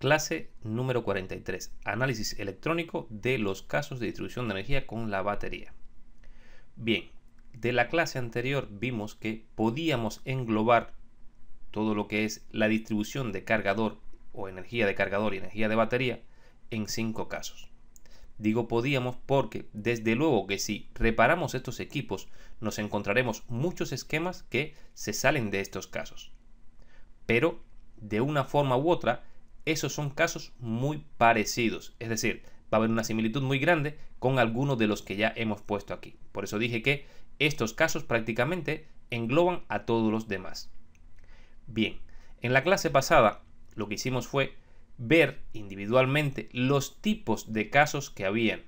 Clase número 43. Análisis electrónico de los casos de distribución de energía con la batería. Bien, de la clase anterior vimos que podíamos englobar todo lo que es la distribución de cargador o energía de cargador y energía de batería en 5 casos. Digo podíamos porque desde luego que si reparamos estos equipos nos encontraremos muchos esquemas que se salen de estos casos. Pero de una forma u otra, esos son casos muy parecidos, es decir, va a haber una similitud muy grande con algunos de los que ya hemos puesto aquí. Por eso dije que estos casos prácticamente engloban a todos los demás. Bien, en la clase pasada lo que hicimos fue ver individualmente los tipos de casos que habían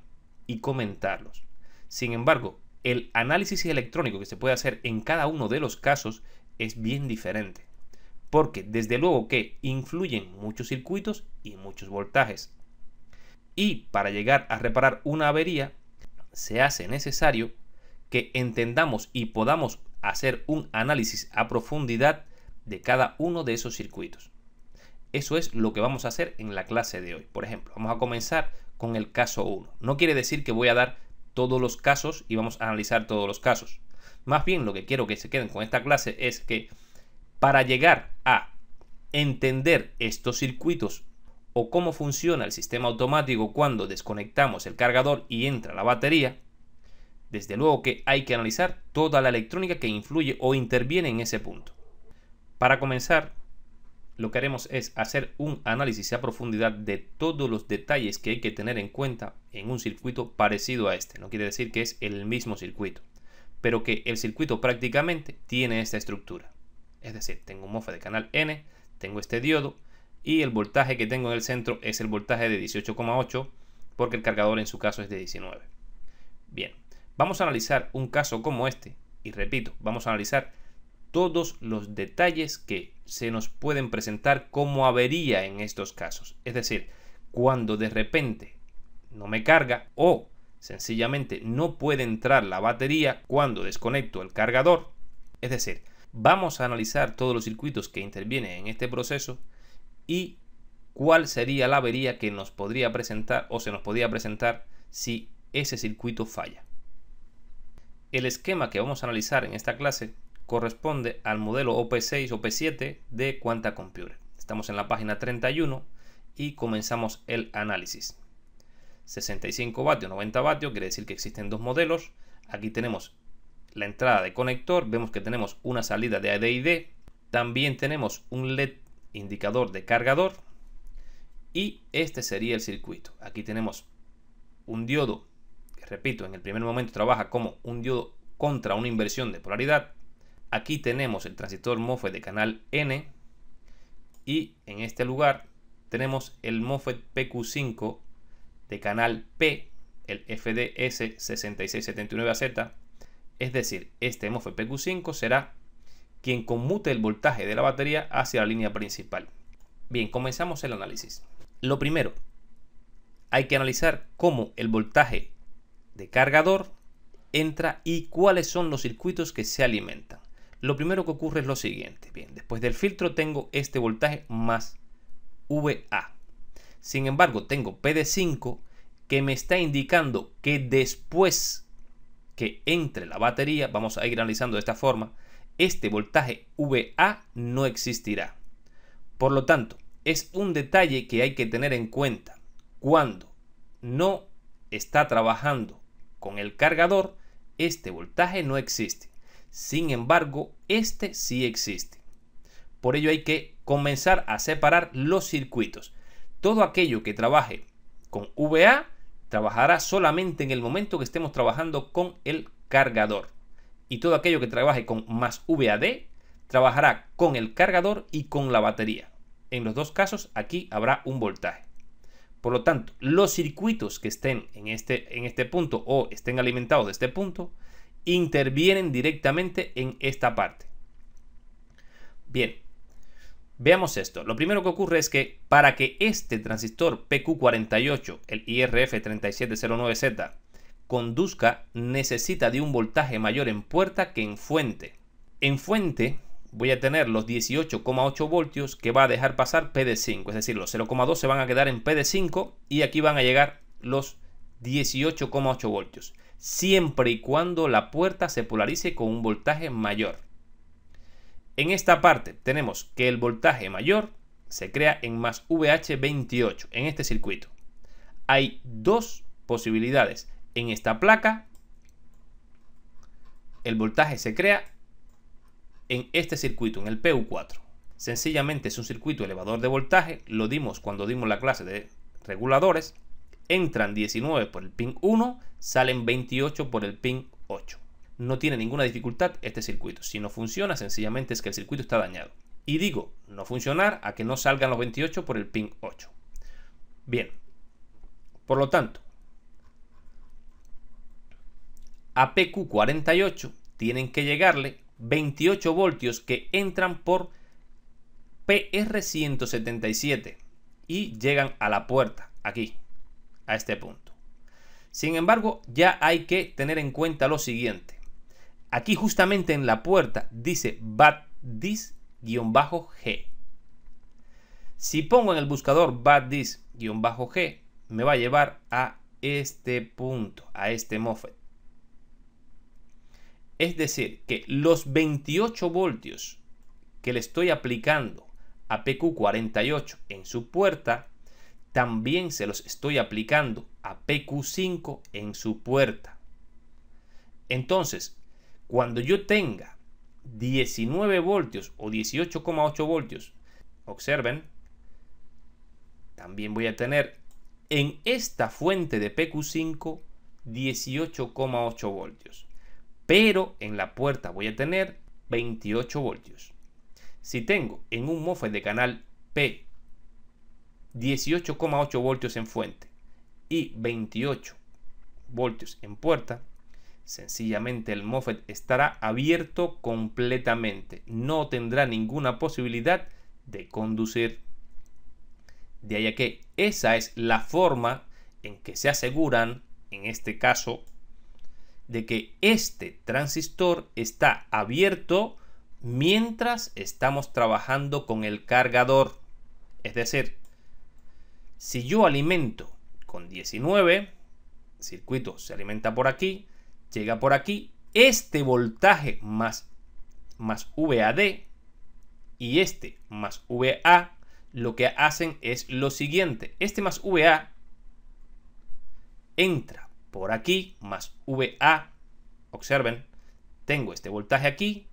y comentarlos. Sin embargo, el análisis electrónico que se puede hacer en cada uno de los casos es bien diferente, porque desde luego que influyen muchos circuitos y muchos voltajes. Y para llegar a reparar una avería, se hace necesario que entendamos y podamos hacer un análisis a profundidad de cada uno de esos circuitos. Eso es lo que vamos a hacer en la clase de hoy. Por ejemplo, vamos a comenzar con el caso 1. No quiere decir que voy a dar todos los casos y vamos a analizar todos los casos. Más bien lo que quiero que se queden con esta clase es que para llegar a entender estos circuitos o cómo funciona el sistema automático cuando desconectamos el cargador y entra la batería, desde luego que hay que analizar toda la electrónica que influye o interviene en ese punto. Para comenzar, lo que haremos es hacer un análisis a profundidad de todos los detalles que hay que tener en cuenta en un circuito parecido a este. No quiere decir que es el mismo circuito, pero que el circuito prácticamente tiene esta estructura. Es decir, tengo un MOSFET de canal N, tengo este diodo y el voltaje que tengo en el centro es el voltaje de 18,8 porque el cargador en su caso es de 19. Bien, vamos a analizar un caso como este y repito, vamos a analizar todos los detalles que se nos pueden presentar como avería en estos casos. Es decir, cuando de repente no me carga o sencillamente no puede entrar la batería cuando desconecto el cargador. Es decir, vamos a analizar todos los circuitos que intervienen en este proceso y cuál sería la avería que nos podría presentar o se nos podría presentar si ese circuito falla. El esquema que vamos a analizar en esta clase corresponde al modelo OP6 o P7 de Quanta Computer. Estamos en la página 31 y comenzamos el análisis. 65 vatios, 90 vatios, quiere decir que existen dos modelos. Aquí tenemos la entrada de conector, vemos que tenemos una salida de AD y D, también tenemos un LED indicador de cargador y este sería el circuito. Aquí tenemos un diodo que, repito, en el primer momento trabaja como un diodo contra una inversión de polaridad. Aquí tenemos el transistor MOSFET de canal N y en este lugar tenemos el MOSFET PQ5 de canal P, el FDS6679AZ. Es decir, este MOSFET PQ5 será quien conmute el voltaje de la batería hacia la línea principal. Bien, comenzamos el análisis. Lo primero, hay que analizar cómo el voltaje de cargador entra y cuáles son los circuitos que se alimentan. Lo primero que ocurre es lo siguiente. Bien, después del filtro tengo este voltaje más VA. Sin embargo, tengo PD5 que me está indicando que después que entre la batería, vamos a ir analizando de esta forma, este voltaje VA no existirá. Por lo tanto, es un detalle que hay que tener en cuenta. Cuando no está trabajando con el cargador, este voltaje no existe. Sin embargo, este sí existe. Por ello hay que comenzar a separar los circuitos. Todo aquello que trabaje con VA trabajará solamente en el momento que estemos trabajando con el cargador. Y todo aquello que trabaje con más VAD trabajará con el cargador y con la batería. En los dos casos aquí habrá un voltaje. Por lo tanto, los circuitos que estén en este punto o estén alimentados de este punto intervienen directamente en esta parte. Bien, veamos esto. Lo primero que ocurre es que para que este transistor PQ48, el IRF3709Z, conduzca, necesita de un voltaje mayor en puerta que en fuente. En fuente voy a tener los 18,8 voltios que va a dejar pasar PD5. Es decir, los 0,2 se van a quedar en PD5 y aquí van a llegar los 18,8 voltios. Siempre y cuando la puerta se polarice con un voltaje mayor. En esta parte tenemos que el voltaje mayor se crea en más VH28 en este circuito. Hay dos posibilidades. En esta placa el voltaje se crea en este circuito, en el PU4. Sencillamente es un circuito elevador de voltaje, lo dimos cuando dimos la clase de reguladores. Entran 19 por el pin 1, salen 28 por el pin 8. No tiene ninguna dificultad este circuito. Si no funciona, sencillamente es que el circuito está dañado. Y digo no funcionar a que no salgan los 28 por el pin 8. Bien, por lo tanto, a PQ48 tienen que llegarle 28 voltios que entran por PR177 y llegan a la puerta, aquí, a este punto. Sin embargo, ya hay que tener en cuenta lo siguiente. Aquí justamente en la puerta dice BADDIS-G. Si pongo en el buscador BADDIS-G, me va a llevar a este punto, a este MOSFET. Es decir, que los 28 voltios que le estoy aplicando a PQ48 en su puerta, también se los estoy aplicando a PQ5 en su puerta. Entonces, cuando yo tenga 19 voltios o 18,8 voltios, observen, también voy a tener en esta fuente de PQ5 18,8 voltios. Pero en la puerta voy a tener 28 voltios. Si tengo en un MOSFET de canal P 18,8 voltios en fuente y 28 voltios en puerta, sencillamente el MOSFET estará abierto completamente. No tendrá ninguna posibilidad de conducir. De ahí a que esa es la forma en que se aseguran, en este caso, de que este transistor está abierto mientras estamos trabajando con el cargador. Es decir, si yo alimento con 19, el circuito se alimenta por aquí, llega por aquí, este voltaje más VAD y este más VA, lo que hacen es lo siguiente. Este más VA entra por aquí, más VA, observen, tengo este voltaje aquí,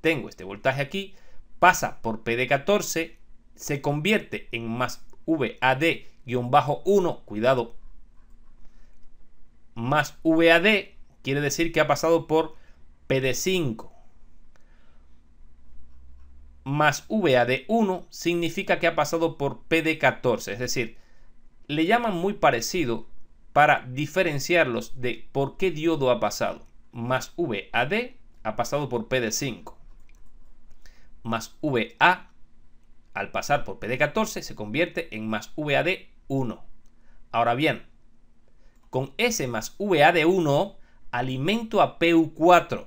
tengo este voltaje aquí, pasa por PD14, se convierte en más VAD-1, cuidado, más VAD quiere decir que ha pasado por PD5, más VAD1 significa que ha pasado por PD14, es decir, le llaman muy parecido para diferenciarlos de por qué diodo ha pasado. Más VAD ha pasado por PD5. Más VA, al pasar por PD14, se convierte en más VAD1. Ahora bien, con ese más VAD1 alimento a PU4.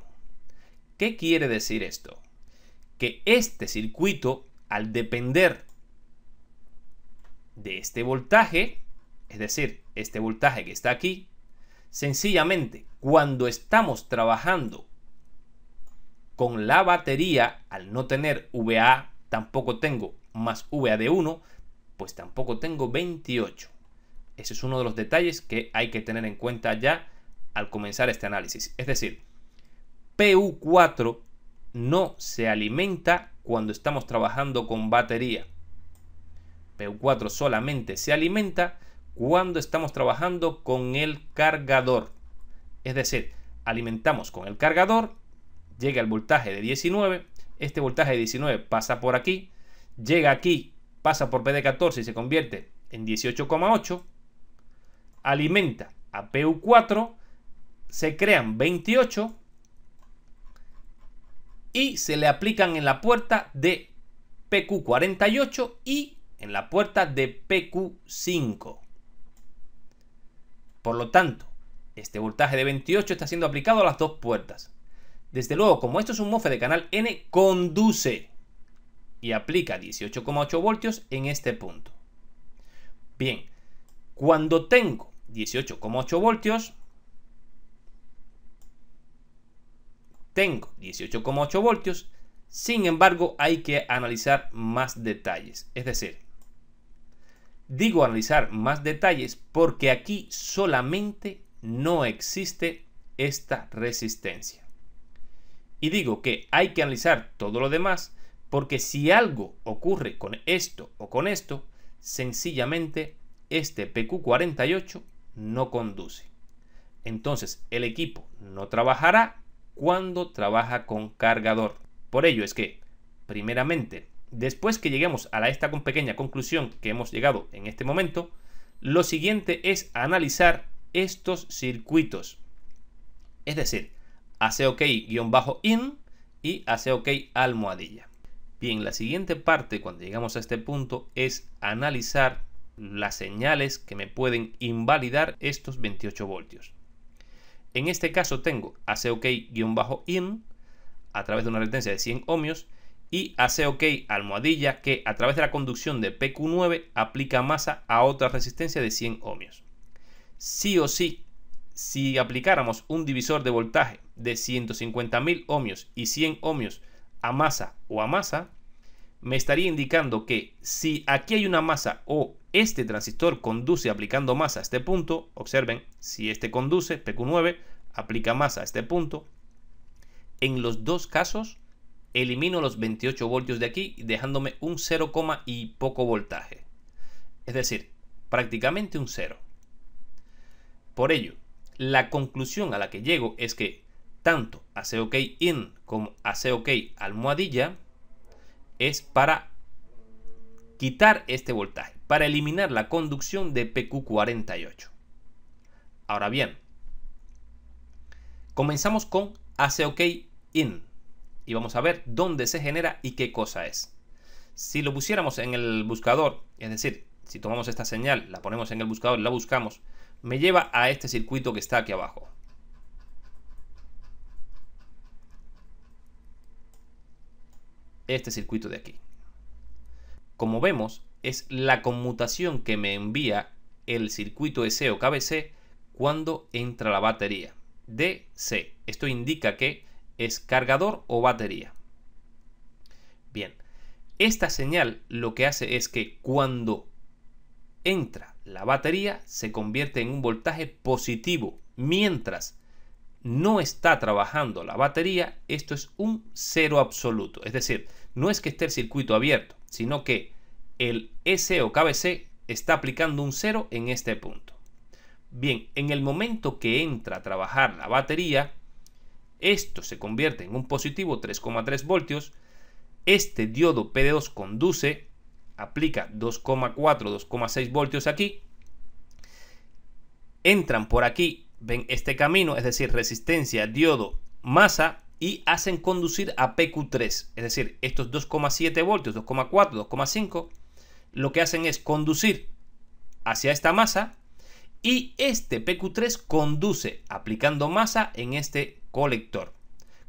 ¿Qué quiere decir esto? Que este circuito, al depender de este voltaje, es decir, este voltaje que está aquí, sencillamente cuando estamos trabajando con la batería, al no tener VA, tampoco tengo más VAD1, pues tampoco tengo 28. Ese es uno de los detalles que hay que tener en cuenta ya al comenzar este análisis. Es decir, PU4 no se alimenta cuando estamos trabajando con batería. PU4 solamente se alimenta cuando estamos trabajando con el cargador. Es decir, alimentamos con el cargador, llega el voltaje de 19, este voltaje de 19 pasa por aquí, llega aquí, pasa por PD14 y se convierte en 18,8, alimenta a PU4, se crean 28 y se le aplican en la puerta de PQ48 y en la puerta de PQ5. Por lo tanto, este voltaje de 28 está siendo aplicado a las dos puertas. Desde luego, como esto es un MOSFET de canal N, conduce y aplica 18,8 voltios en este punto. Bien, cuando tengo 18,8 voltios, sin embargo, hay que analizar más detalles. Es decir, digo analizar más detalles porque aquí solamente no existe esta resistencia. Y digo que hay que analizar todo lo demás porque si algo ocurre con esto o con esto, sencillamente este PQ48 no conduce. Entonces el equipo no trabajará cuando trabaja con cargador. Por ello es que, primeramente, después que lleguemos a esta pequeña conclusión que hemos llegado en este momento, lo siguiente es analizar estos circuitos. Es decir, ACOK-IN y ACOK-almohadilla. Bien, la siguiente parte, cuando llegamos a este punto, es analizar las señales que me pueden invalidar estos 28 voltios. En este caso tengo ACOK-IN a través de una resistencia de 100 ohmios y ACOK-almohadilla que a través de la conducción de PQ9 aplica masa a otra resistencia de 100 ohmios. Sí o sí, si aplicáramos un divisor de voltaje de 150.000 ohmios y 100 ohmios a masa o a masa, me estaría indicando que si aquí hay una masa o este transistor conduce aplicando masa a este punto, observen, si este conduce, PQ9, aplica masa a este punto, en los dos casos elimino los 28 voltios de aquí, dejándome un 0, y poco voltaje. Es decir, prácticamente un 0. Por ello, la conclusión a la que llego es que tanto ACOK-IN como ACOK-almohadilla es para quitar este voltaje, para eliminar la conducción de PQ48. Ahora bien, comenzamos con ACOK-IN y vamos a ver dónde se genera y qué cosa es. Si lo pusiéramos en el buscador, es decir, si tomamos esta señal, la ponemos en el buscador y la buscamos, me lleva a este circuito que está aquí abajo. Este circuito de aquí. Como vemos, es la conmutación que me envía el circuito EC o KBC cuando entra la batería. DC. Esto indica que es cargador o batería. Bien, esta señal lo que hace es que cuando entra la batería se convierte en un voltaje positivo, mientras no está trabajando la batería, esto es un 0 absoluto. Es decir, no es que esté el circuito abierto, sino que el EC o KBC está aplicando un 0 en este punto. Bien, en el momento que entra a trabajar la batería, esto se convierte en un positivo 3,3 voltios. Este diodo PD2 conduce, aplica 2,4, 2,6 voltios aquí. Entran por aquí, ven este camino, es decir, resistencia, diodo, masa, y hacen conducir a PQ3. Es decir, estos 2,7 voltios, 2,4, 2,5, lo que hacen es conducir hacia esta masa y este PQ3 conduce aplicando masa en este colector.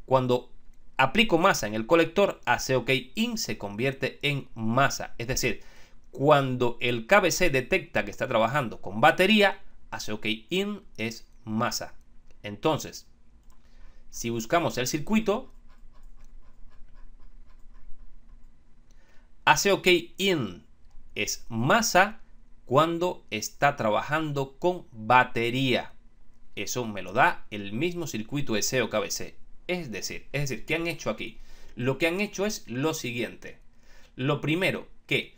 Cuando aplico masa en el colector, ACOK-IN se convierte en masa. Es decir, cuando el KBC detecta que está trabajando con batería, ACOK-IN es masa. Entonces, si buscamos el circuito, ACOK-IN es masa cuando está trabajando con batería. Eso me lo da el mismo circuito EC o KBC. Es decir, ¿qué han hecho aquí? Lo que han hecho es lo siguiente. Lo primero, que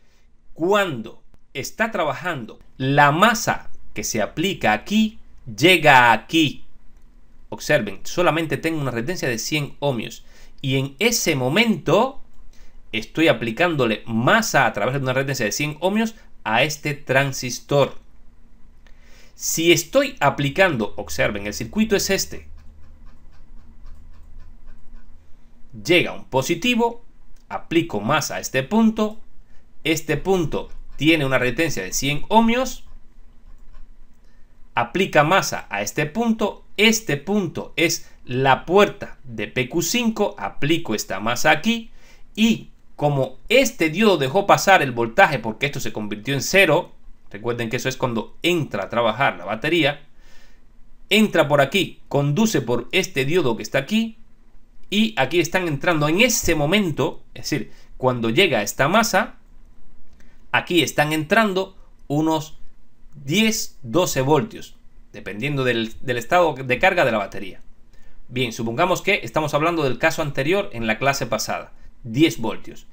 cuando está trabajando, la masa que se aplica aquí llega aquí. Observen, solamente tengo una resistencia de 100 ohmios. Y en ese momento estoy aplicándole masa a través de una resistencia de 100 ohmios a este transistor. Si estoy aplicando, observen, el circuito es este. Llega un positivo, aplico masa a este punto tiene una resistencia de 100 ohmios, aplica masa a este punto este punto es la puerta de PQ5, aplico esta masa aquí y como este diodo dejó pasar el voltaje porque esto se convirtió en 0, recuerden que eso es cuando entra a trabajar la batería, entra por aquí, conduce por este diodo que está aquí y aquí están entrando en ese momento, es decir, cuando llega esta masa, aquí están entrando unos 10-12 voltios, dependiendo del estado de carga de la batería. Bien, supongamos que estamos hablando del caso anterior en la clase pasada, 10 voltios.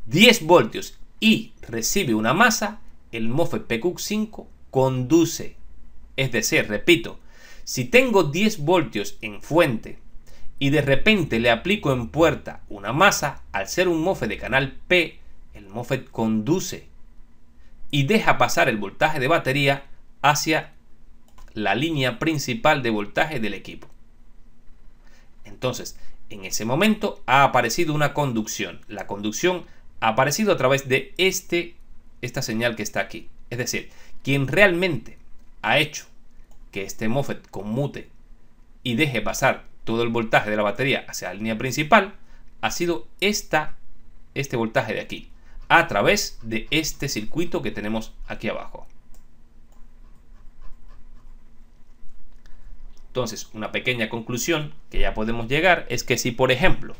10 voltios y recibe una masa, el MOSFET PQ5 conduce. Es decir, repito, si tengo 10 voltios en fuente y de repente le aplico en puerta una masa, al ser un MOSFET de canal P, el MOSFET conduce y deja pasar el voltaje de batería hacia la línea principal de voltaje del equipo. Entonces, en ese momento ha aparecido una conducción. La conducción ha aparecido a través de esta señal que está aquí. Es decir, quien realmente ha hecho que este MOSFET conmute y deje pasar todo el voltaje de la batería hacia la línea principal ha sido este voltaje de aquí, a través de este circuito que tenemos aquí abajo. Entonces, una pequeña conclusión que ya podemos llegar es que si, por ejemplo,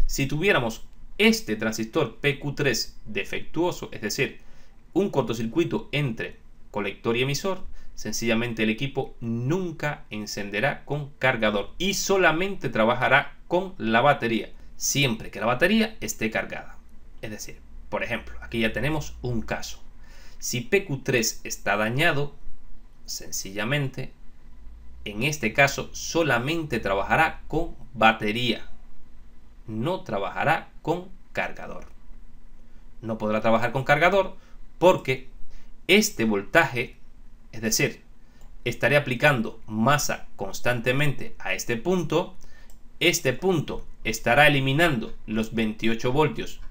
si tuviéramos este transistor PQ3 defectuoso, es decir, un cortocircuito entre colector y emisor, sencillamente el equipo nunca encenderá con cargador y solamente trabajará con la batería, siempre que la batería esté cargada. Es decir, por ejemplo, aquí ya tenemos un caso. Si PQ3 está dañado, sencillamente, en este caso solamente trabajará con batería, no trabajará con cargador. No podrá trabajar con cargador porque este voltaje, es decir, estaré aplicando masa constantemente a este punto estará eliminando los 28 voltios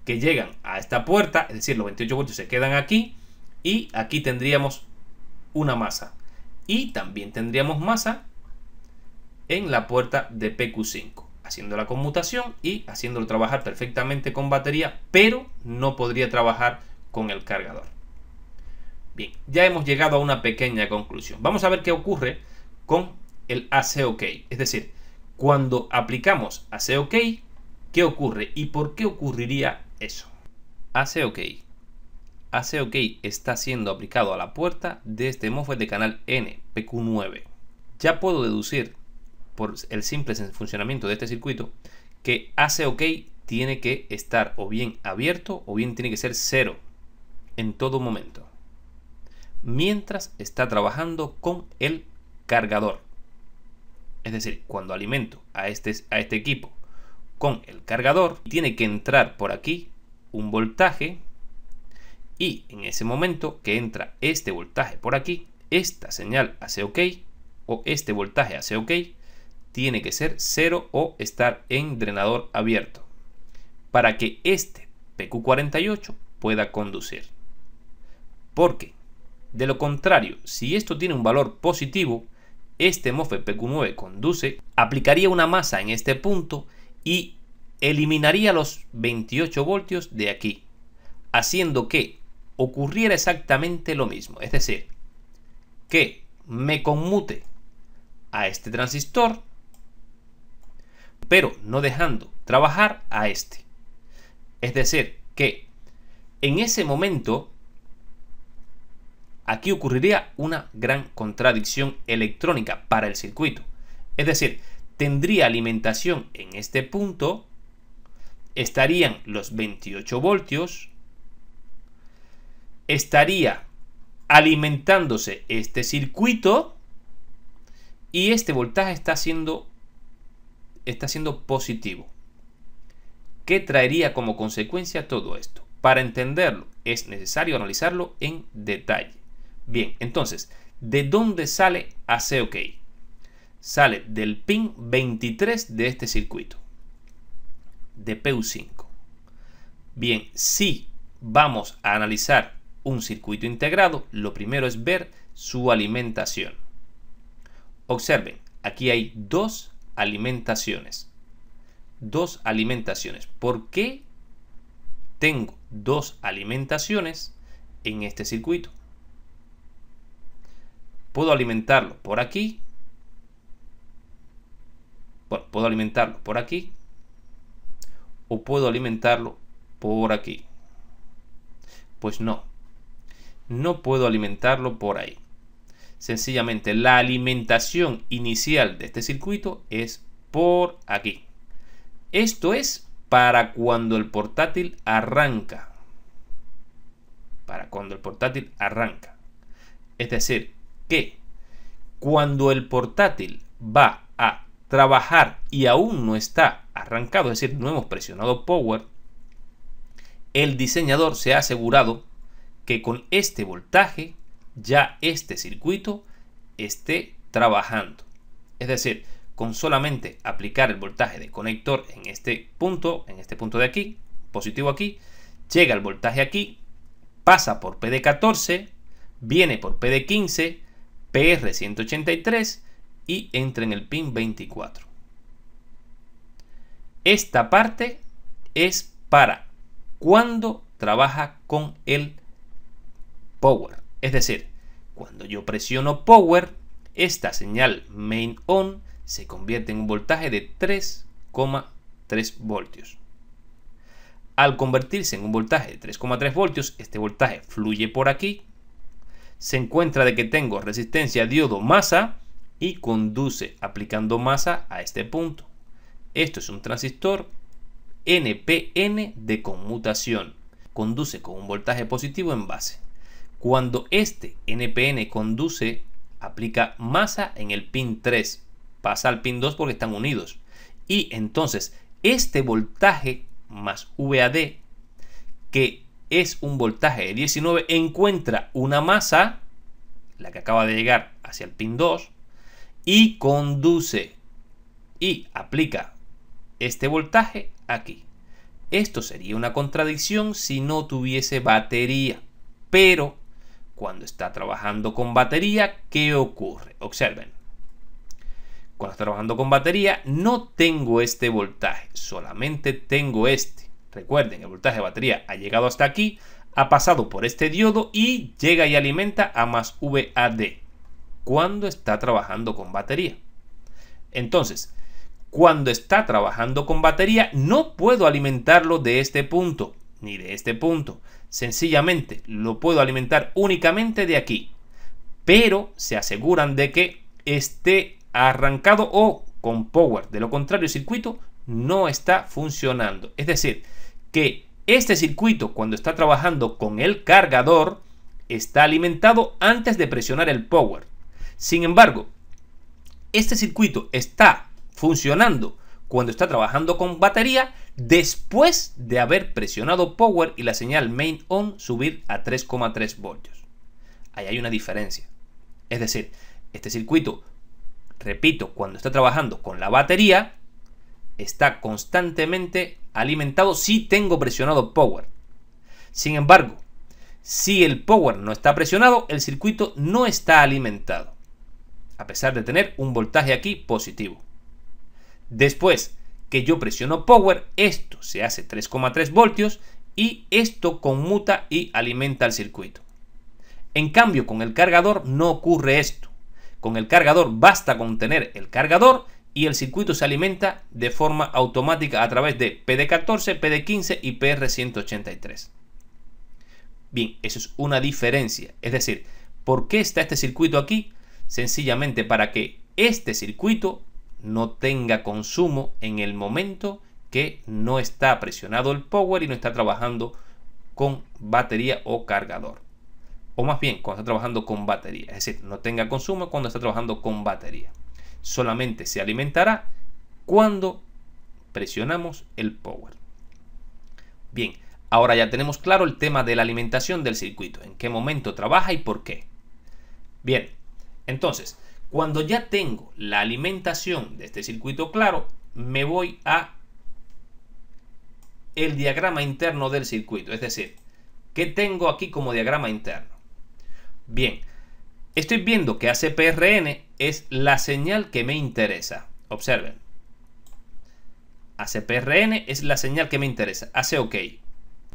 que llegan a esta puerta, es decir, los 28 voltios se quedan aquí y aquí tendríamos una masa. Y también tendríamos masa en la puerta de PQ5, haciendo la conmutación y haciéndolo trabajar perfectamente con batería, pero no podría trabajar con el cargador. Bien, ya hemos llegado a una pequeña conclusión. Vamos a ver qué ocurre con el AC OK. Es decir, cuando aplicamos AC OK, ¿qué ocurre y por qué ocurriría eso? AC OK. AC OK está siendo aplicado a la puerta de este MOSFET de canal N, PQ9. Ya puedo deducir, por el simple funcionamiento de este circuito, que AC OK tiene que estar o bien abierto o bien tiene que ser 0 en todo momento, mientras está trabajando con el cargador. Es decir, cuando alimento a este equipo con el cargador, tiene que entrar por aquí un voltaje. Y en ese momento que entra este voltaje por aquí, esta señal AC OK o este voltaje AC OK tiene que ser 0 o estar en drenador abierto para que este PQ48 pueda conducir. Porque, de lo contrario, si esto tiene un valor positivo, este MOSFET PQ9 conduce, aplicaría una masa en este punto y eliminaría los 28 voltios de aquí, haciendo que ocurriera exactamente lo mismo, es decir, que me conmute a este transistor, pero no dejando trabajar a este. Es decir, que en ese momento aquí ocurriría una gran contradicción electrónica para el circuito. Es decir, tendría alimentación en este punto, estarían los 28 voltios, estaría alimentándose este circuito y este voltaje está siendo positivo. ¿Qué traería como consecuencia todo esto? Para entenderlo es necesario analizarlo en detalle. Bien, entonces, ¿de dónde sale AC OK? Sale del pin 23 de este circuito, de PU5. Bien, si vamos a analizar un circuito integrado, lo primero es ver su alimentación. Observen, aquí hay dos alimentaciones. Dos alimentaciones. ¿Por qué tengo dos alimentaciones en este circuito? Puedo alimentarlo por aquí. Bueno, puedo alimentarlo por aquí. O puedo alimentarlo por aquí. Pues no. No puedo alimentarlo por ahí. Sencillamente, la alimentación inicial de este circuito es por aquí. Esto es para cuando el portátil arranca. Para cuando el portátil arranca. Es decir, que cuando el portátil va a trabajar y aún no está arrancado, es decir, no hemos presionado power, el diseñador se ha asegurado que con este voltaje ya este circuito esté trabajando. Es decir, con solamente aplicar el voltaje de conector en este punto de aquí, positivo aquí, llega el voltaje aquí, pasa por PD14, viene por PD15, PR183 y entra en el pin 24. Esta parte es para cuando trabaja con el power. Es decir, cuando yo presiono power, esta señal main on se convierte en un voltaje de 3,3 voltios. Al convertirse en un voltaje de 3,3 voltios, este voltaje fluye por aquí, se encuentra de que tengo resistencia, diodo, masa y conduce aplicando masa a este punto. Esto es un transistor NPN de conmutación. Conduce con un voltaje positivo en base. Cuando este NPN conduce, aplica masa en el pin 3. Pasa al pin 2 porque están unidos. Y entonces este voltaje más VAD, que es un voltaje de 19, encuentra una masa, la que acaba de llegar hacia el pin 2, y conduce y aplica este voltaje aquí. Esto sería una contradicción si no tuviese batería. Pero cuando está trabajando con batería, ¿qué ocurre? Observen. Cuando está trabajando con batería, no tengo este voltaje, solamente tengo este. Recuerden, el voltaje de batería ha llegado hasta aquí, ha pasado por este diodo y llega y alimenta a más VAD cuando está trabajando con batería. Entonces, cuando está trabajando con batería, no puedo alimentarlo de este punto, ni de este punto. Sencillamente, lo puedo alimentar únicamente de aquí. Pero se aseguran de que esté arrancado o con power. De lo contrario, el circuito no está funcionando. Es decir, que este circuito, cuando está trabajando con el cargador, está alimentado antes de presionar el power. Sin embargo, este circuito está funcionando cuando está trabajando con batería después de haber presionado power y la señal main on subir a 3,3 voltios. Ahí hay una diferencia. Es decir, este circuito, repito, cuando está trabajando con la batería, está constantemente alimentado si tengo presionado power. Sin embargo, si el power no está presionado, el circuito no está alimentado, a pesar de tener un voltaje aquí positivo. Después que yo presiono power, esto se hace 3,3 voltios y esto conmuta y alimenta el circuito. En cambio, con el cargador no ocurre esto. Con el cargador basta con tener el cargador y el circuito se alimenta de forma automática a través de PD14, PD15 y PR183. Bien, eso es una diferencia. Es decir, ¿por qué está este circuito aquí? Sencillamente para que este circuito no tenga consumo en el momento que no está presionado el power y no está trabajando con batería o cargador. O más bien, cuando está trabajando con batería. Es decir, no tenga consumo cuando está trabajando con batería. Solamente se alimentará cuando presionamos el power. Bien, ahora ya tenemos claro el tema de la alimentación del circuito. En qué momento trabaja y por qué. Bien, entonces, cuando ya tengo la alimentación de este circuito claro, me voy a el diagrama interno del circuito. Es decir, ¿qué tengo aquí como diagrama interno? Bien, Estoy viendo que ACPRN es la señal que me interesa. Observen. ACPRN es la señal que me interesa. Hace OK.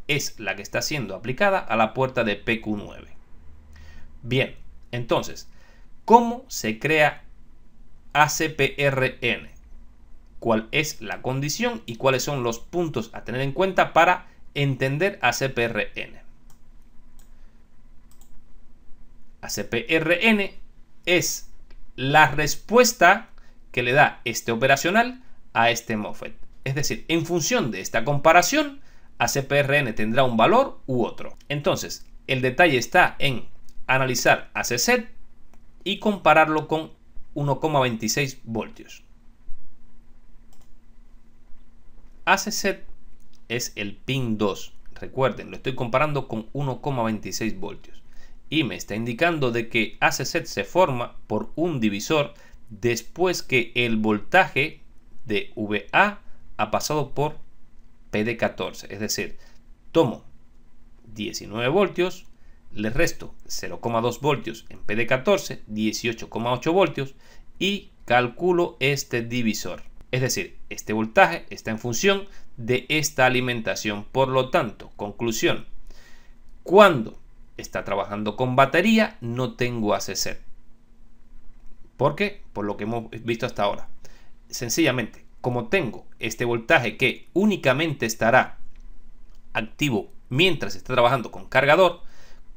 Es la que está siendo aplicada a la puerta de PQ9. Bien, entonces, ¿cómo se crea ACPRN? ¿Cuál es la condición y cuáles son los puntos a tener en cuenta para entender ACPRN? ACPRN es la respuesta que le da este operacional a este MOSFET. Es decir, en función de esta comparación, ACPRN tendrá un valor u otro. Entonces, el detalle está en analizar ACSET y compararlo con 1,26 voltios. ACSET es el pin 2. Recuerden, lo estoy comparando con 1,26 voltios. Y me está indicando de que ACSET se forma por un divisor después que el voltaje de VA ha pasado por PD14. Es decir, tomo 19 voltios, le resto 0,2 voltios en PD14, 18,8 voltios y calculo este divisor. Es decir, este voltaje está en función de esta alimentación. Por lo tanto, conclusión, cuando está trabajando con batería no tengo ACSET. ¿Por qué? Por lo que hemos visto hasta ahora. Sencillamente, como tengo este voltaje que únicamente estará activo mientras está trabajando con cargador,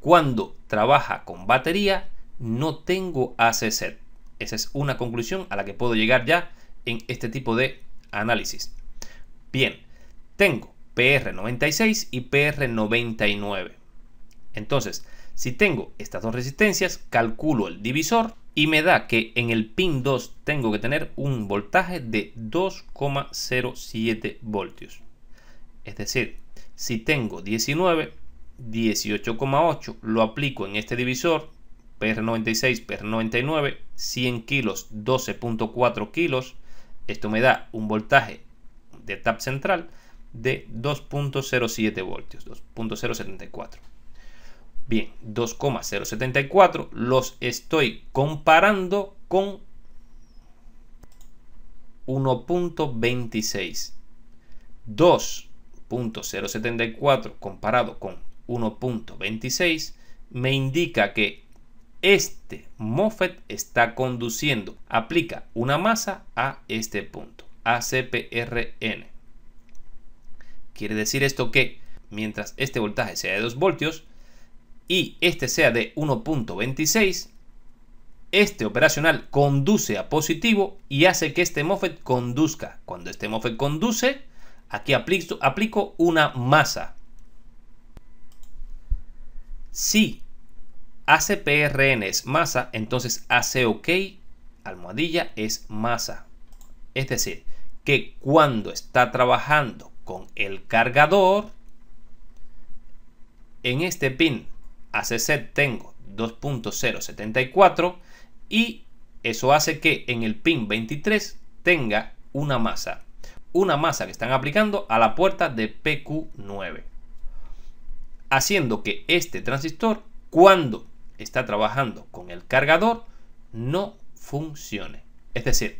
cuando trabaja con batería no tengo ACSET. Esa es una conclusión a la que puedo llegar ya en este tipo de análisis. Bien, tengo PR96 y PR99. Entonces, si tengo estas dos resistencias, calculo el divisor y me da que en el pin 2 tengo que tener un voltaje de 2,07 voltios. Es decir, si tengo 19, 18,8 lo aplico en este divisor, PR96, PR99, 100 kilos, 12,4 kilos. Esto me da un voltaje de tap central de 2,07 voltios, 2,074. Bien, 2,074 los estoy comparando con 1,26. 2,074 comparado con 1,26 me indica que este MOSFET está conduciendo, aplica una masa a este punto, ACPRN. Quiere decir esto que mientras este voltaje sea de 2 voltios y este sea de 1,26, este operacional conduce a positivo y hace que este MOSFET conduzca. Cuando este MOSFET conduce, aquí aplico una masa. Si ACPRN es masa, entonces ACOK, almohadilla, es masa. Es decir, que cuando está trabajando con el cargador, en este pin ACSET tengo 2,074 y eso hace que en el pin 23 tenga una masa que están aplicando a la puerta de PQ9, haciendo que este transistor, cuando está trabajando con el cargador, no funcione, es decir,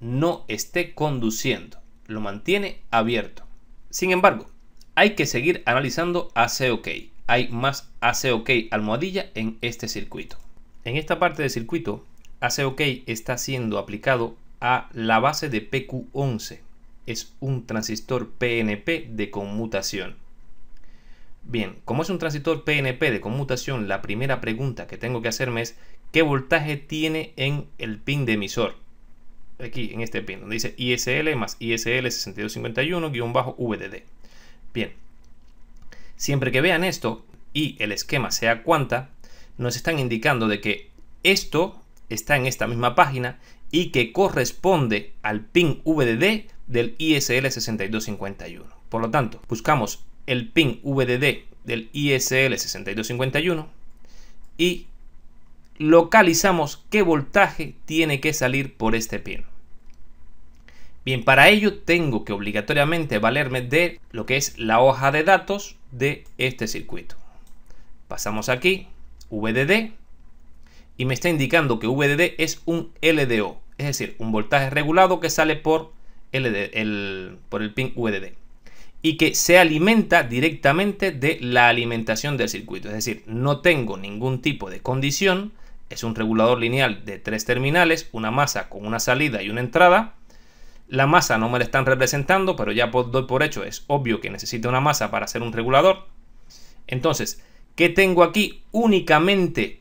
no esté conduciendo, lo mantiene abierto. Sin embargo, hay que seguir analizando ACOK. Hay más ACOK almohadilla en este circuito. En esta parte del circuito, ACOK está siendo aplicado a la base de PQ11. Es un transistor PNP de conmutación. Bien, como es un transistor PNP de conmutación, la primera pregunta que tengo que hacerme es ¿qué voltaje tiene en el pin de emisor? Aquí en este pin, donde dice ISL más ISL 6251-VDD. Bien, siempre que vean esto y el esquema sea cuanta, nos están indicando de que esto está en esta misma página y que corresponde al pin VDD del ISL 6251. Por lo tanto, buscamos el pin VDD del ISL 6251 y localizamos qué voltaje tiene que salir por este pin. Bien, para ello tengo que obligatoriamente valerme de lo que es la hoja de datos de este circuito. Pasamos aquí, VDD, y me está indicando que VDD es un LDO, es decir, un voltaje regulado que sale por el pin VDD y que se alimenta directamente de la alimentación del circuito, es decir, no tengo ningún tipo de condición. Es un regulador lineal de 3 terminales, una masa con una salida y una entrada. La masa no me la están representando, pero ya doy por hecho, es obvio que necesita una masa para ser un regulador. Entonces, ¿qué tengo aquí? Únicamente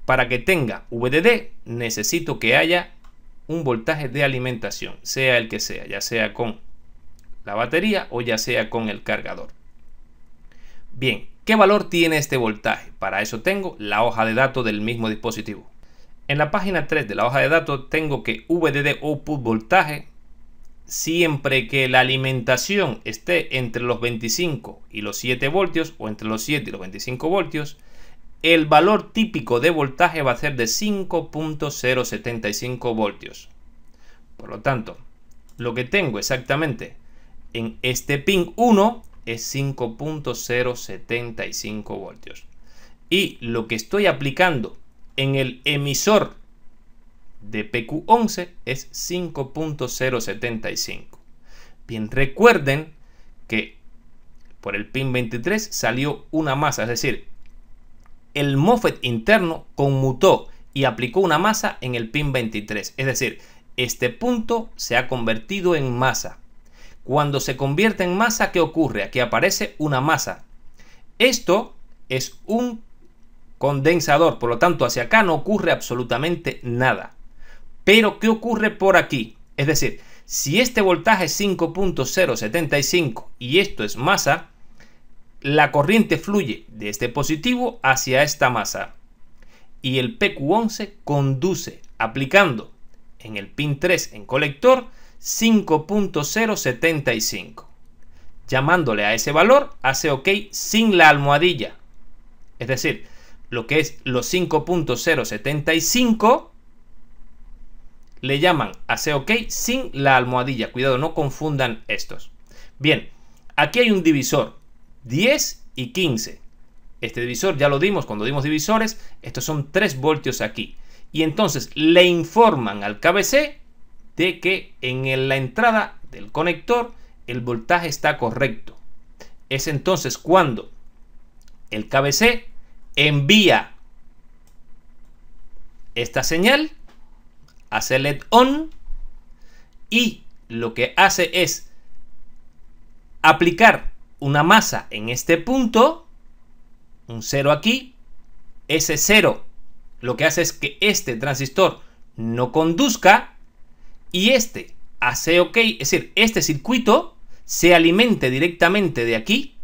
para que tenga VDD necesito que haya un voltaje de alimentación, sea el que sea, ya sea con la batería o ya sea con el cargador. Bien, ¿qué valor tiene este voltaje? Para eso tengo la hoja de datos del mismo dispositivo. En la página 3 de la hoja de datos tengo que VDD output voltaje, siempre que la alimentación esté entre los 25 y los 7 voltios o entre los 7 y los 25 voltios, el valor típico de voltaje va a ser de 5.075 voltios. Por lo tanto, lo que tengo exactamente en este pin 1 es 5.075 voltios. Y lo que estoy aplicando en el emisor de PQ11 es 5.075. Bien, recuerden que por el pin 23 salió una masa, es decir, el MOSFET interno conmutó y aplicó una masa en el pin 23. Es decir, este punto se ha convertido en masa. Cuando se convierte en masa, ¿qué ocurre? Aquí aparece una masa. Esto es un condensador, por lo tanto hacia acá no ocurre absolutamente nada. Pero ¿qué ocurre por aquí? Es decir, si este voltaje es 5.075 y esto es masa, la corriente fluye de este positivo hacia esta masa y el PQ11 conduce aplicando en el pin 3 en colector 5.075. Llamándole a ese valor hace OK sin la almohadilla. Es decir, lo que es los 5.075 le llaman hace OK sin la almohadilla. Cuidado, no confundan estos. Bien, aquí hay un divisor 10 y 15. Este divisor ya lo dimos cuando dimos divisores. Estos son 3 voltios aquí. Y entonces le informan al KBC de que en la entrada del conector el voltaje está correcto. Es entonces cuando el KBC envía esta señal, hace LED on y lo que hace es aplicar una masa en este punto, un 0 aquí. Ese 0 lo que hace es que este transistor no conduzca y este hace OK, es decir, este circuito se alimente directamente de aquí.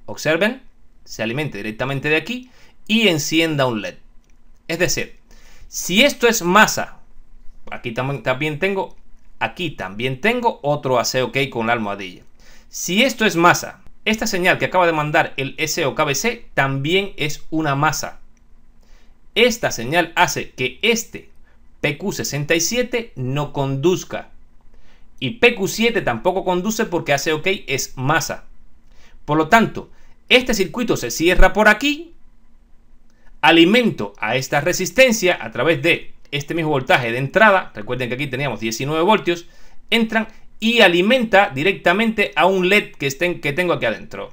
Observen, se alimente directamente de aquí y encienda un LED. Es decir, si esto es masa, aquí también tengo otro hace OK con la almohadilla. Si esto es masa, esta señal que acaba de mandar el SOKBC también es una masa. Esta señal hace que este PQ67 no conduzca. Y PQ7 tampoco conduce porque hace OK es masa. Por lo tanto, este circuito se cierra por aquí. Alimento a esta resistencia a través de este mismo voltaje de entrada. Recuerden que aquí teníamos 19 voltios. Entran y alimenta directamente a un LED que tengo aquí adentro.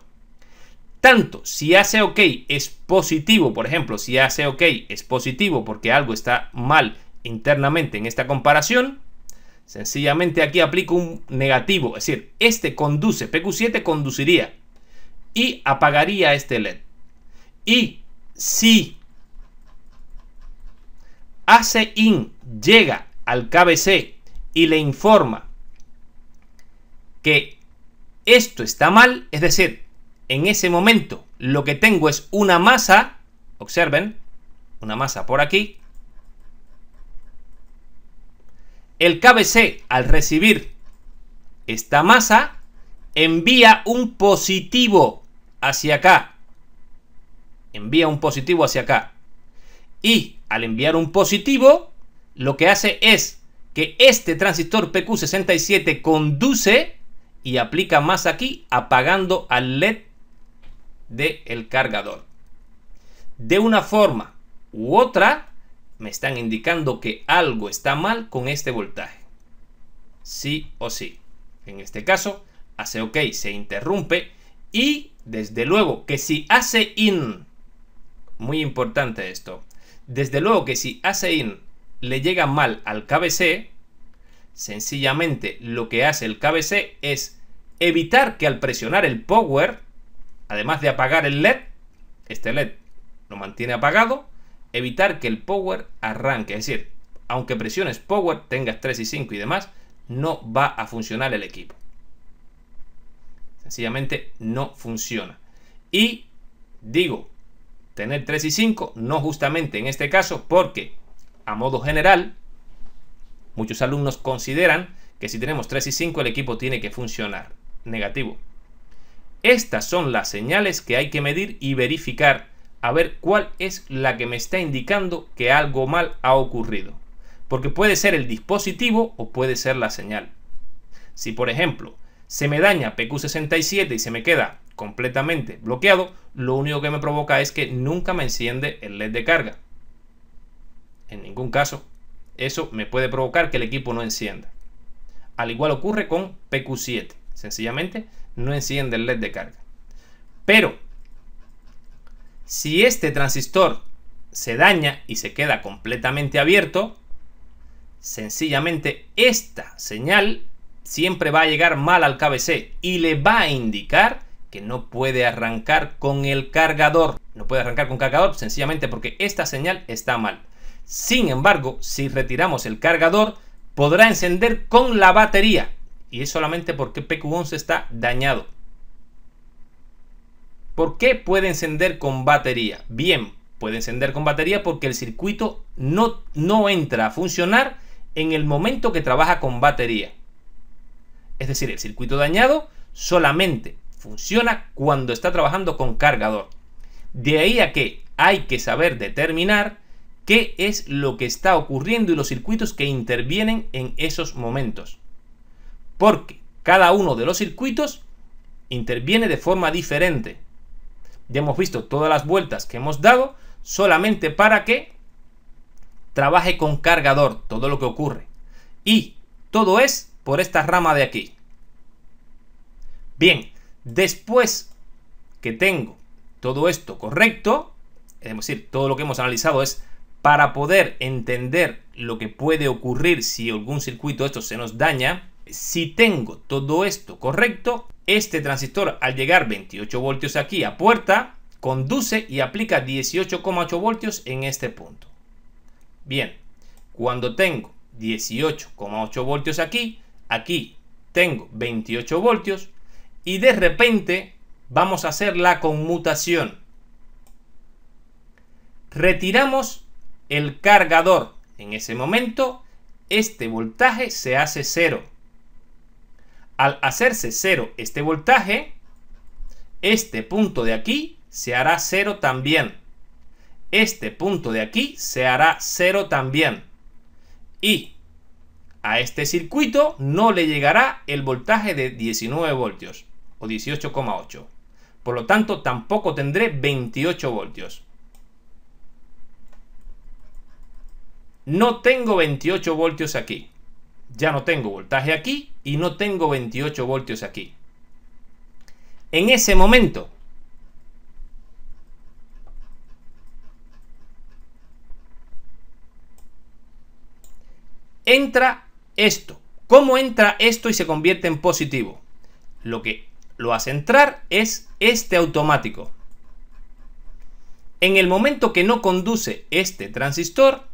Tanto si hace OK es positivo, por ejemplo, si hace OK es positivo porque algo está mal internamente en esta comparación, sencillamente aquí aplico un negativo, es decir, este conduce, PQ7 conduciría y apagaría este LED. Y si AC-IN llega al KBC y le informa que esto está mal, es decir, en ese momento lo que tengo es una masa, observen, una masa por aquí. El KBC, al recibir esta masa, envía un positivo hacia acá. Envía un positivo hacia acá. Y al enviar un positivo, lo que hace es que este transistor PQ67 conduce y aplica más aquí, apagando al LED del cargador. De una forma u otra me están indicando que algo está mal con este voltaje. Sí o sí. En este caso, hace OK, se interrumpe y desde luego que si hace IN, muy importante esto, desde luego que si hace IN le llega mal al KBC, sencillamente lo que hace el KBC es evitar que al presionar el power, además de apagar el LED, este LED lo mantiene apagado, evitar que el power arranque. Es decir, aunque presiones power, tengas 3 y 5 y demás, no va a funcionar el equipo. Sencillamente no funciona. Y digo, tener 3 y 5, no justamente en este caso, porque a modo general, muchos alumnos consideran que si tenemos 3 y 5 el equipo tiene que funcionar. Negativo. Estas son las señales que hay que medir y verificar a ver cuál es la que me está indicando que algo mal ha ocurrido. Porque puede ser el dispositivo o puede ser la señal. Si por ejemplo se me daña PQ67 y se me queda completamente bloqueado, lo único que me provoca es que nunca me enciende el LED de carga. En ningún caso eso me puede provocar que el equipo no encienda. Al igual ocurre con PQ7. Sencillamente no enciende el LED de carga. Pero si este transistor se daña y se queda completamente abierto, sencillamente esta señal siempre va a llegar mal al KBC y le va a indicar que no puede arrancar con el cargador. No puede arrancar con cargador sencillamente porque esta señal está mal. Sin embargo, si retiramos el cargador, podrá encender con la batería. Y es solamente porque PQ11 está dañado. ¿Por qué puede encender con batería? Bien, puede encender con batería porque el circuito no entra a funcionar en el momento que trabaja con batería. Es decir, el circuito dañado solamente funciona cuando está trabajando con cargador. De ahí a que hay que saber determinar qué es lo que está ocurriendo y los circuitos que intervienen en esos momentos. Porque cada uno de los circuitos interviene de forma diferente. Ya hemos visto todas las vueltas que hemos dado solamente para que trabaje con cargador todo lo que ocurre. Y todo es por esta rama de aquí. Bien, después que tengo todo esto correcto, es decir, todo lo que hemos analizado es para poder entender lo que puede ocurrir si algún circuito de estos se nos daña. Si tengo todo esto correcto, este transistor al llegar 28 voltios aquí a puerta, conduce y aplica 18,8 voltios en este punto. Bien, cuando tengo 18,8 voltios aquí tengo 28 voltios y de repente vamos a hacer la conmutación. Retiramos el cargador. En ese momento, este voltaje se hace 0. Al hacerse 0 este voltaje, este punto de aquí se hará 0 también. Este punto de aquí se hará 0 también. Y a este circuito no le llegará el voltaje de 19 voltios o 18,8. Por lo tanto, tampoco tendré 28 voltios. No tengo 28 voltios aquí. Ya no tengo voltaje aquí y no tengo 28 voltios aquí. En ese momento, entra esto. ¿Cómo entra esto y se convierte en positivo? Lo que lo hace entrar es este automático. En el momento que no conduce este transistor,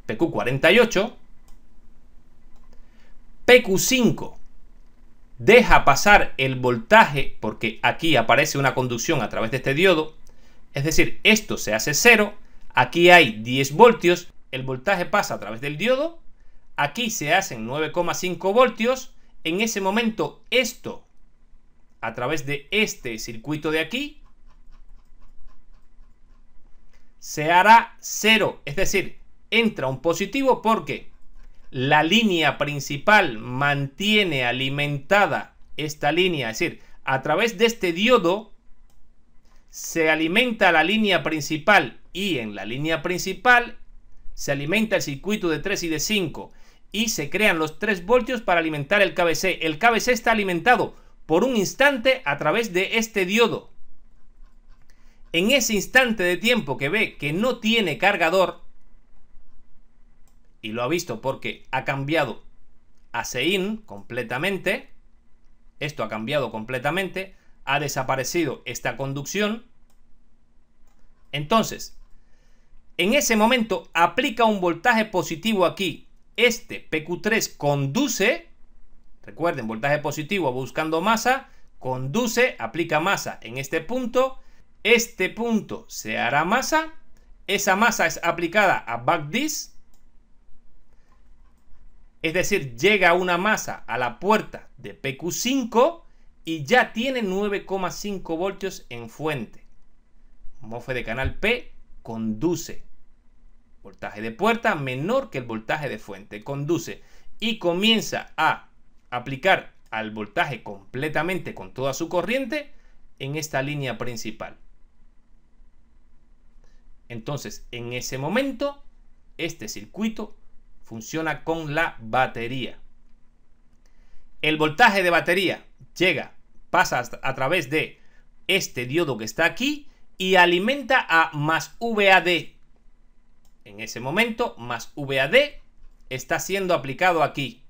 PQ48, PQ5 deja pasar el voltaje porque aquí aparece una conducción a través de este diodo. Es decir, esto se hace 0, aquí hay 10 voltios, el voltaje pasa a través del diodo, aquí se hacen 9,5 voltios, en ese momento esto, a través de este circuito de aquí, se hará 0, es decir, entra un positivo porque la línea principal mantiene alimentada esta línea, es decir, a través de este diodo se alimenta la línea principal y en la línea principal se alimenta el circuito de 3 y de 5 y se crean los 3 voltios para alimentar el KBC. El KBC está alimentado por un instante a través de este diodo. En ese instante de tiempo que ve que no tiene cargador, y lo ha visto porque ha cambiado a SEIN completamente, esto ha cambiado completamente, ha desaparecido esta conducción, entonces en ese momento aplica un voltaje positivo aquí. Este PQ3 conduce, recuerden, voltaje positivo buscando masa, conduce, aplica masa en este punto se hará masa, esa masa es aplicada a backdish, es decir, llega una masa a la puerta de PQ5 y ya tiene 9,5 voltios en fuente. MOSFET de canal P conduce. Voltaje de puerta menor que el voltaje de fuente. Conduce y comienza a aplicar al voltaje completamente con toda su corriente en esta línea principal. Entonces, en ese momento, este circuito funciona con la batería. El voltaje de batería pasa a través de este diodo que está aquí y alimenta a más VAD. En ese momento, más VAD está siendo aplicado aquí.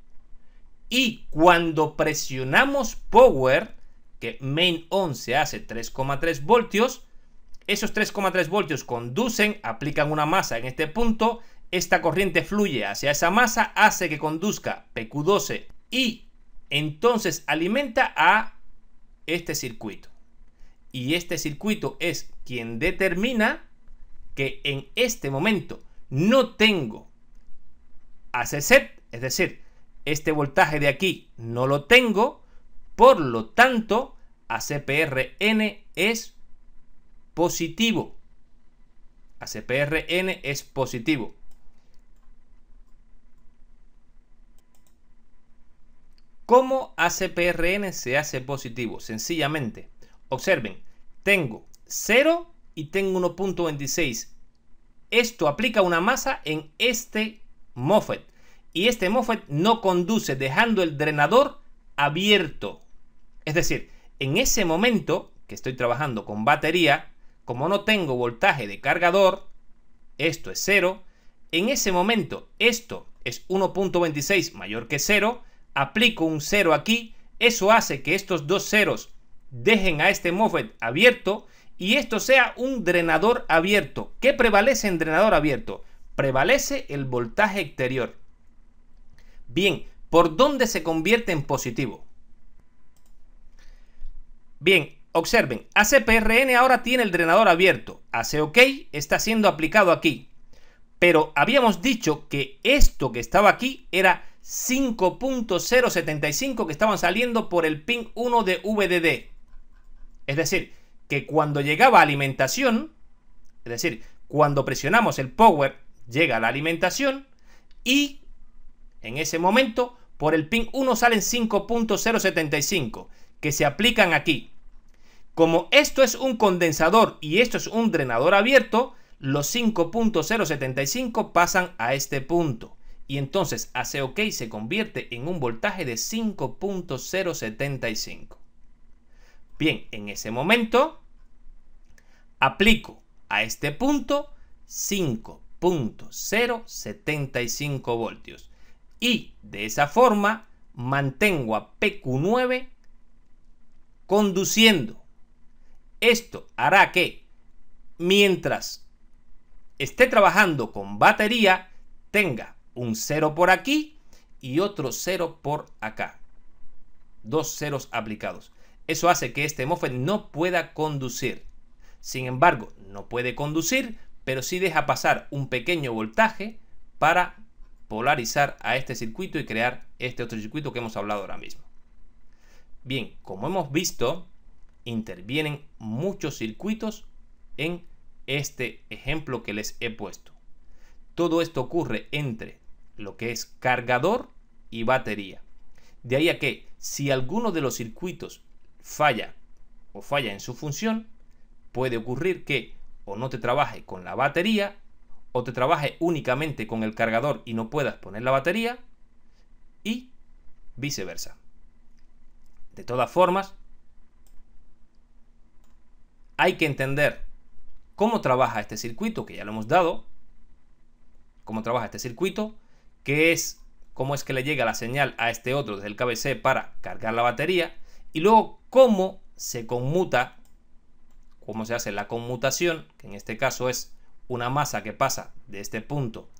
Y cuando presionamos Power, que main on se hace 3,3 voltios, esos 3,3 voltios conducen, aplican una masa en este punto, esta corriente fluye hacia esa masa, hace que conduzca PQ12 y entonces alimenta a este circuito. Y este circuito es quien determina que en este momento no tengo AC set, es decir, este voltaje de aquí no lo tengo, por lo tanto ACPRN es positivo. ACPRN es positivo. ¿Cómo ACPRN se hace positivo? Sencillamente, observen, tengo 0 y tengo 1.26. Esto aplica una masa en este MOSFET. Y este MOSFET no conduce, dejando el drenador abierto. Es decir, en ese momento que estoy trabajando con batería, como no tengo voltaje de cargador, esto es 0. En ese momento, esto es 1.26 mayor que 0. Aplico un 0 aquí. Eso hace que estos dos ceros dejen a este MOSFET abierto y esto sea un drenador abierto. ¿Qué prevalece en drenador abierto? Prevalece el voltaje exterior. Bien, ¿por dónde se convierte en positivo? Bien, observen, ACPRN ahora tiene el drenador abierto. AC OK está siendo aplicado aquí. Pero habíamos dicho que esto que estaba aquí era 5.075 que estaban saliendo por el pin 1 de VDD. Es decir, que cuando llegaba a alimentación, es decir, cuando presionamos el power, llega a la alimentación y en ese momento por el pin 1 salen 5.075 que se aplican aquí. Como esto es un condensador y esto es un drenador abierto, los 5.075 pasan a este punto. Y entonces AC OK se convierte en un voltaje de 5.075. Bien, en ese momento aplico a este punto 5.075 voltios. Y de esa forma mantengo a PQ9 conduciendo. Esto hará que mientras esté trabajando con batería tenga un 0 por aquí y otro 0 por acá. Dos ceros aplicados. Eso hace que este MOSFET no pueda conducir. Sin embargo, no puede conducir, pero sí deja pasar un pequeño voltaje para polarizar a este circuito y crear este otro circuito que hemos hablado ahora mismo. Bien, como hemos visto, intervienen muchos circuitos en este ejemplo que les he puesto. Todo esto ocurre entre lo que es cargador y batería. De ahí a que si alguno de los circuitos falla o falla en su función, puede ocurrir que o no te trabaje con la batería, o te trabaje únicamente con el cargador y no puedas poner la batería, y viceversa. De todas formas, hay que entender cómo trabaja este circuito, que ya lo hemos dado, cómo trabaja este circuito, cómo es que le llega la señal a este otro desde el KBC para cargar la batería, y luego cómo se conmuta, cómo se hace la conmutación, que en este caso es una masa que pasa de este punto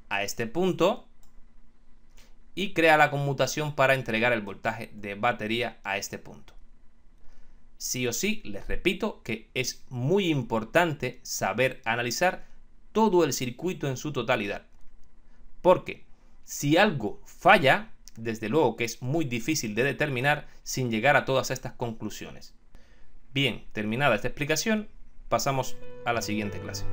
a este punto y crea la conmutación para entregar el voltaje de batería a este punto. Sí o sí, les repito que es muy importante saber analizar todo el circuito en su totalidad, porque si algo falla, desde luego que es muy difícil de determinar sin llegar a todas estas conclusiones. Bien, terminada esta explicación, pasamos a la siguiente clase.